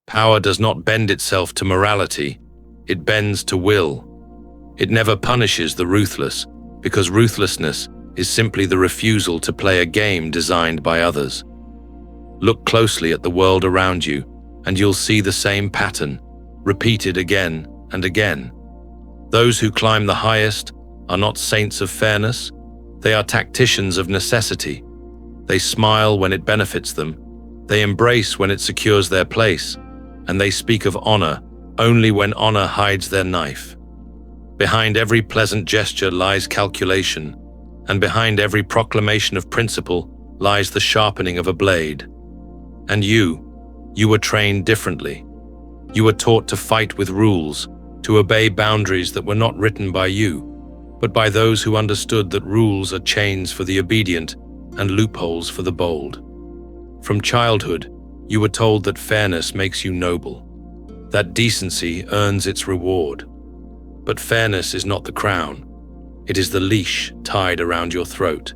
Power does not bend itself to morality, it bends to will. It never punishes the ruthless, because ruthlessness is simply the refusal to play a game designed by others. Look closely at the world around you, and you'll see the same pattern, repeated again and again. Those who climb the highest are not saints of fairness, they are tacticians of necessity. They smile when it benefits them, they embrace when it secures their place, and they speak of honor only when honor hides their knife. Behind every pleasant gesture lies calculation, and behind every proclamation of principle lies the sharpening of a blade. And you were trained differently. You were taught to fight with rules, to obey boundaries that were not written by you, but by those who understood that rules are chains for the obedient and loopholes for the bold. From childhood, you were told that fairness makes you noble, that decency earns its reward. But fairness is not the crown. It is the leash tied around your throat.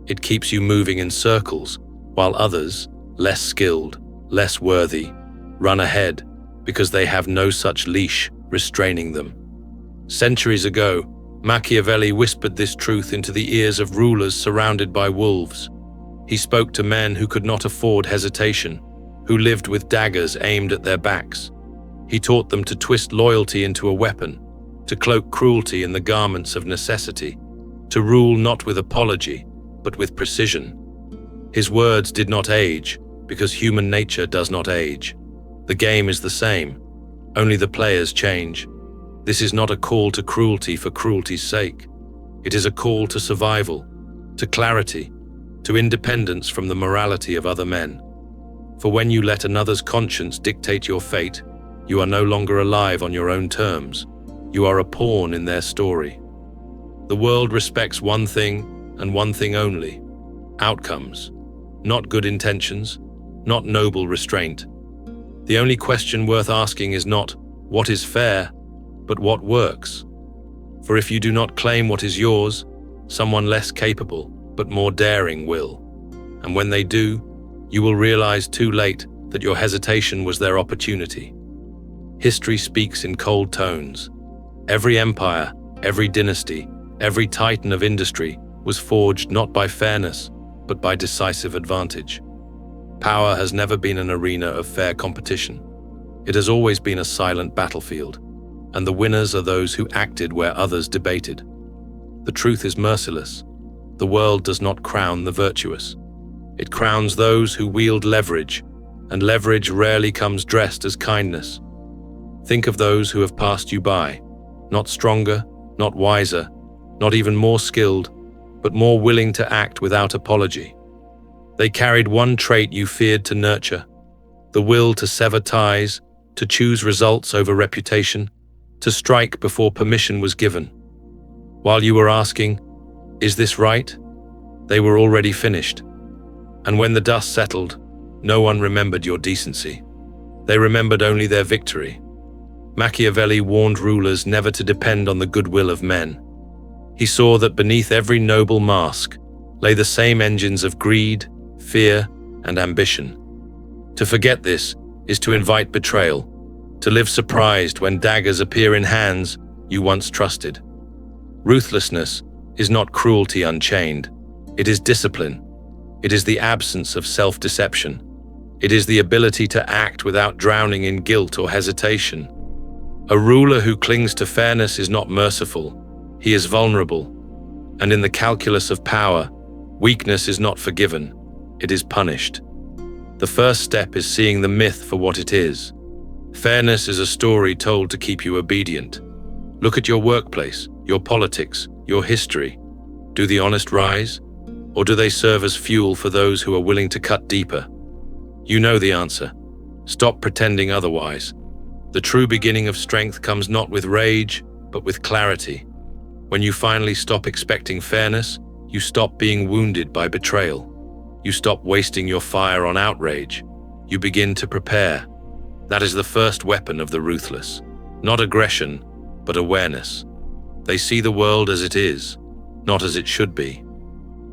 It keeps you moving in circles, while others, less skilled, less worthy, run ahead because they have no such leash restraining them. Centuries ago, Machiavelli whispered this truth into the ears of rulers surrounded by wolves. He spoke to men who could not afford hesitation, who lived with daggers aimed at their backs. He taught them to twist loyalty into a weapon, to cloak cruelty in the garments of necessity, to rule not with apology, but with precision. His words did not age, because human nature does not age. The game is the same, only the players change. This is not a call to cruelty for cruelty's sake. It is a call to survival, to clarity, to independence from the morality of other men. For when you let another's conscience dictate your fate, you are no longer alive on your own terms. You are a pawn in their story. The world respects one thing and one thing only: outcomes, not good intentions, not noble restraint. The only question worth asking is not, what is fair, but what works? For if you do not claim what is yours, someone less capable, but more daring will. And when they do, you will realize too late that your hesitation was their opportunity. History speaks in cold tones. Every empire, every dynasty, every titan of industry was forged not by fairness, but by decisive advantage. Power has never been an arena of fair competition. It has always been a silent battlefield, and the winners are those who acted where others debated. The truth is merciless. The world does not crown the virtuous. It crowns those who wield leverage, and leverage rarely comes dressed as kindness. Think of those who have passed you by, not stronger, not wiser, not even more skilled, but more willing to act without apology. They carried one trait you feared to nurture: the will to sever ties, to choose results over reputation, to strike before permission was given. While you were asking, "Is this right?" they were already finished. And when the dust settled, no one remembered your decency. They remembered only their victory. Machiavelli warned rulers never to depend on the goodwill of men. He saw that beneath every noble mask lay the same engines of greed, fear, and ambition. To forget this is to invite betrayal, to live surprised when daggers appear in hands you once trusted. Ruthlessness is not cruelty unchained. It is discipline. It is the absence of self-deception. It is the ability to act without drowning in guilt or hesitation. A ruler who clings to fairness is not merciful. He is vulnerable. And in the calculus of power, weakness is not forgiven. It is punished. The first step is seeing the myth for what it is. Fairness is a story told to keep you obedient. Look at your workplace, your politics, your history. Do the honest rise? Or do they serve as fuel for those who are willing to cut deeper? You know the answer. Stop pretending otherwise. The true beginning of strength comes not with rage, but with clarity. When you finally stop expecting fairness, you stop being wounded by betrayal. You stop wasting your fire on outrage. You begin to prepare. That is the first weapon of the ruthless. Not aggression, but awareness. They see the world as it is, not as it should be.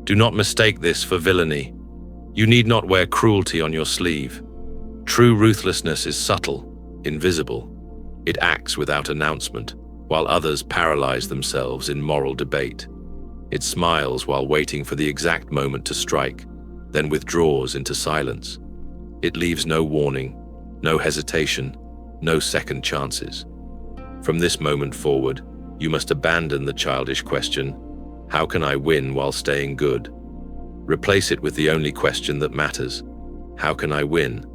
Do not mistake this for villainy. You need not wear cruelty on your sleeve. True ruthlessness is subtle, invisible. It acts without announcement, while others paralyze themselves in moral debate. It smiles while waiting for the exact moment to strike, then withdraws into silence. It leaves no warning, no hesitation, no second chances. From this moment forward, you must abandon the childish question, "How can I win while staying good?" Replace it with the only question that matters, "How can I win?"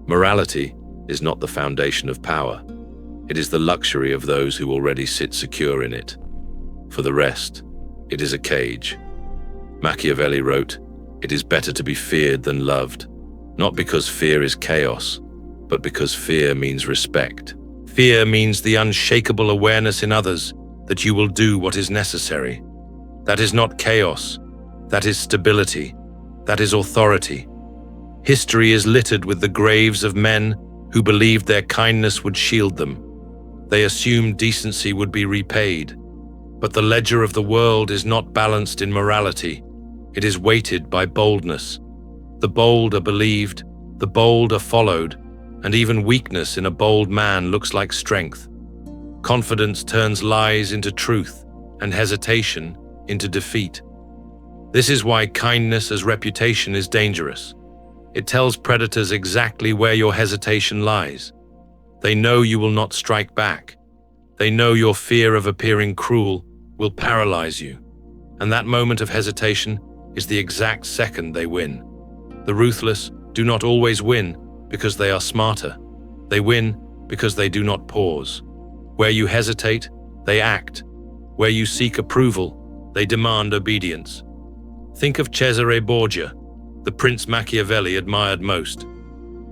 Morality is not the foundation of power. It is the luxury of those who already sit secure in it. For the rest, it is a cage. Machiavelli wrote, "It is better to be feared than loved, not because fear is chaos, but because fear means respect." Fear means the unshakable awareness in others that you will do what is necessary. That is not chaos. That is stability. That is authority. History is littered with the graves of men who believed their kindness would shield them. They assumed decency would be repaid. But the ledger of the world is not balanced in morality. It is weighted by boldness. The bold are believed, the bold are followed, and even weakness in a bold man looks like strength. Confidence turns lies into truth, and hesitation into defeat. This is why kindness as reputation is dangerous. It tells predators exactly where your hesitation lies. They know you will not strike back. They know your fear of appearing cruel will paralyze you. And that moment of hesitation is the exact second they win. The ruthless do not always win because they are smarter. They win because they do not pause. Where you hesitate, they act. Where you seek approval, they demand obedience. Think of Cesare Borgia, the prince Machiavelli admired most.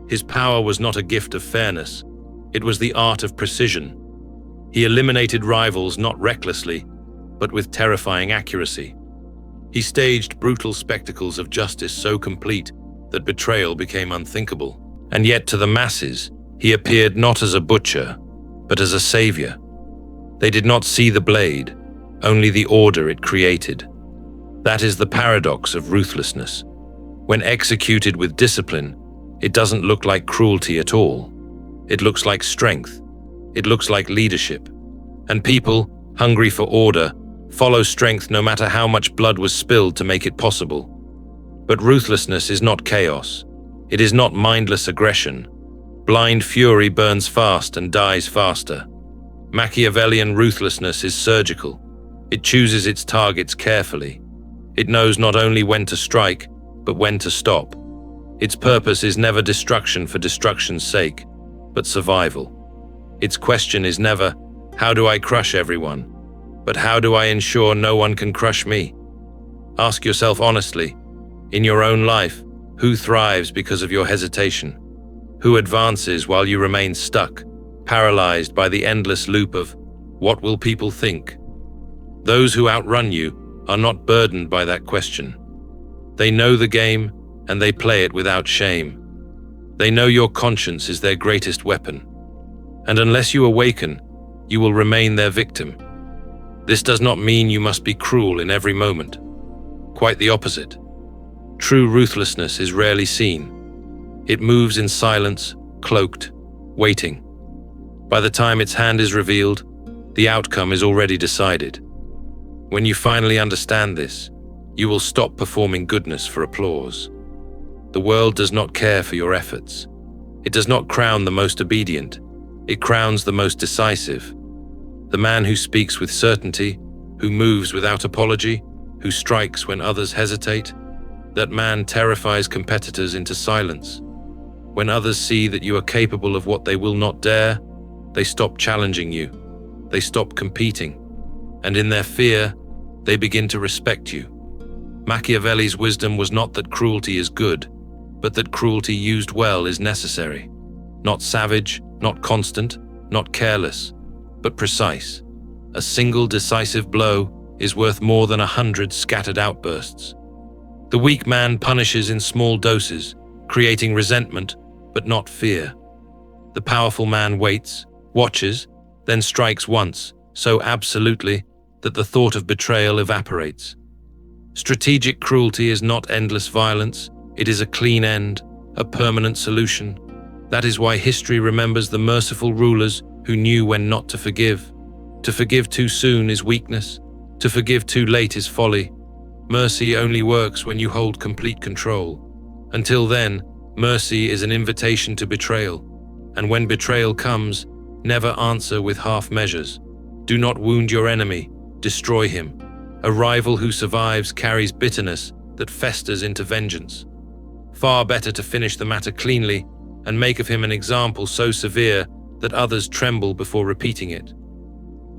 His power was not a gift of fairness. It was the art of precision. He eliminated rivals not recklessly, but with terrifying accuracy. He staged brutal spectacles of justice so complete that betrayal became unthinkable. And yet to the masses, he appeared not as a butcher, but as a savior. They did not see the blade, only the order it created. That is the paradox of ruthlessness. When executed with discipline, it doesn't look like cruelty at all. It looks like strength. It looks like leadership. And people, hungry for order, follow strength no matter how much blood was spilled to make it possible. But ruthlessness is not chaos. It is not mindless aggression. Blind fury burns fast and dies faster. Machiavellian ruthlessness is surgical. It chooses its targets carefully. It knows not only when to strike, but when to stop. Its purpose is never destruction for destruction's sake, but survival. Its question is never, "How do I crush everyone?" but "How do I ensure no one can crush me?" Ask yourself honestly, in your own life, who thrives because of your hesitation? Who advances while you remain stuck, paralyzed by the endless loop of, "What will people think?" Those who outrun you are not burdened by that question. They know the game, and they play it without shame. They know your conscience is their greatest weapon. And unless you awaken, you will remain their victim. This does not mean you must be cruel in every moment. Quite the opposite. True ruthlessness is rarely seen. It moves in silence, cloaked, waiting. By the time its hand is revealed, the outcome is already decided. When you finally understand this, you will stop performing goodness for applause. The world does not care for your efforts. It does not crown the most obedient. It crowns the most decisive. The man who speaks with certainty, who moves without apology, who strikes when others hesitate, that man terrifies competitors into silence. When others see that you are capable of what they will not dare, they stop challenging you. They stop competing. And in their fear, they begin to respect you. Machiavelli's wisdom was not that cruelty is good, but that cruelty used well is necessary. Not savage, not constant, not careless, but precise. A single decisive blow is worth more than 100 scattered outbursts. The weak man punishes in small doses, creating resentment, but not fear. The powerful man waits, watches, then strikes once, so absolutely that the thought of betrayal evaporates. Strategic cruelty is not endless violence, it is a clean end, a permanent solution. That is why history remembers the merciful rulers who knew when not to forgive. To forgive too soon is weakness. To forgive too late is folly. Mercy only works when you hold complete control. Until then, mercy is an invitation to betrayal. And when betrayal comes, never answer with half measures. Do not wound your enemy, destroy him. A rival who survives carries bitterness that festers into vengeance. Far better to finish the matter cleanly and make of him an example so severe that others tremble before repeating it.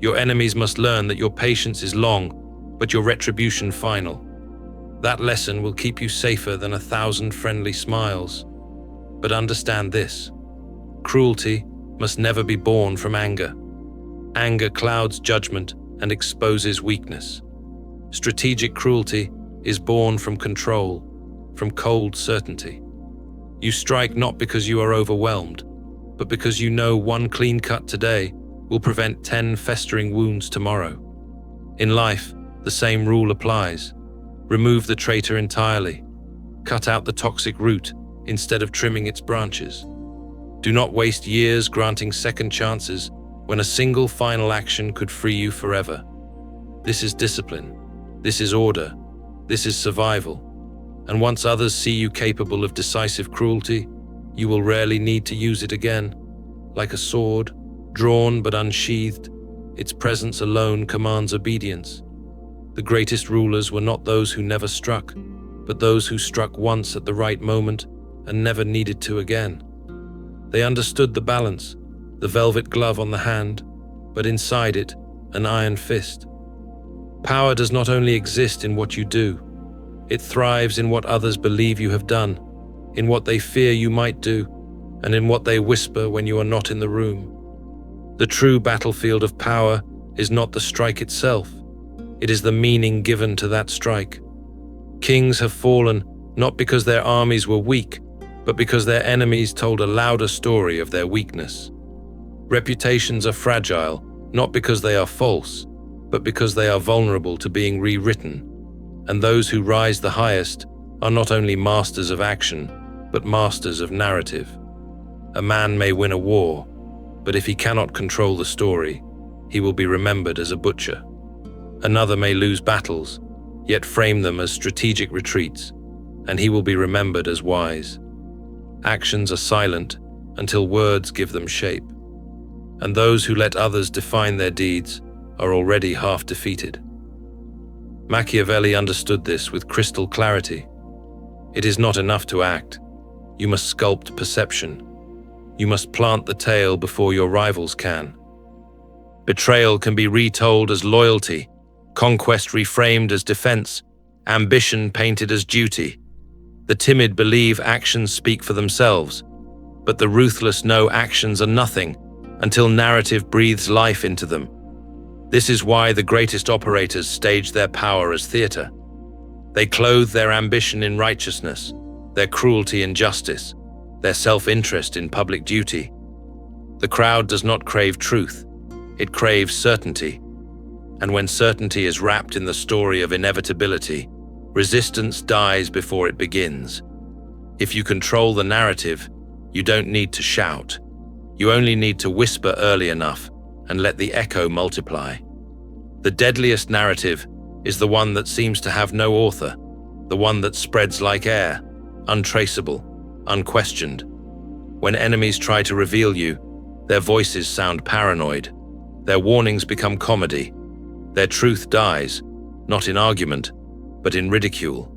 Your enemies must learn that your patience is long, but your retribution final. That lesson will keep you safer than 1,000 friendly smiles. But understand this: cruelty must never be born from anger. Anger clouds judgment and exposes weakness. Strategic cruelty is born from control, from cold certainty. You strike not because you are overwhelmed, but because you know one clean cut today will prevent 10 festering wounds tomorrow. In life, the same rule applies. Remove the traitor entirely. Cut out the toxic root instead of trimming its branches. Do not waste years granting second chances when a single final action could free you forever. This is discipline. This is order. This is survival. And once others see you capable of decisive cruelty, you will rarely need to use it again. Like a sword, drawn but unsheathed, its presence alone commands obedience. The greatest rulers were not those who never struck, but those who struck once at the right moment and never needed to again. They understood the balance, the velvet glove on the hand, but inside it, an iron fist. Power does not only exist in what you do, it thrives in what others believe you have done, in what they fear you might do, and in what they whisper when you are not in the room. The true battlefield of power is not the strike itself, it is the meaning given to that strike. Kings have fallen not because their armies were weak, but because their enemies told a louder story of their weakness. Reputations are fragile, not because they are false, but because they are vulnerable to being rewritten. And those who rise the highest are not only masters of action, but masters of narrative. A man may win a war, but if he cannot control the story, he will be remembered as a butcher. Another may lose battles, yet frame them as strategic retreats, and he will be remembered as wise. Actions are silent until words give them shape, and those who let others define their deeds are already half defeated. Machiavelli understood this with crystal clarity. It is not enough to act. You must sculpt perception. You must plant the tale before your rivals can. Betrayal can be retold as loyalty, conquest reframed as defense, ambition painted as duty. The timid believe actions speak for themselves, but the ruthless know actions are nothing until narrative breathes life into them. This is why the greatest operators stage their power as theater. They clothe their ambition in righteousness, their cruelty in justice, their self-interest in public duty. The crowd does not crave truth, it craves certainty. And when certainty is wrapped in the story of inevitability, resistance dies before it begins. If you control the narrative, you don't need to shout. You only need to whisper early enough and let the echo multiply. The deadliest narrative is the one that seems to have no author, the one that spreads like air, untraceable, unquestioned. When enemies try to reveal you, their voices sound paranoid, their warnings become comedy, their truth dies, not in argument, but in ridicule.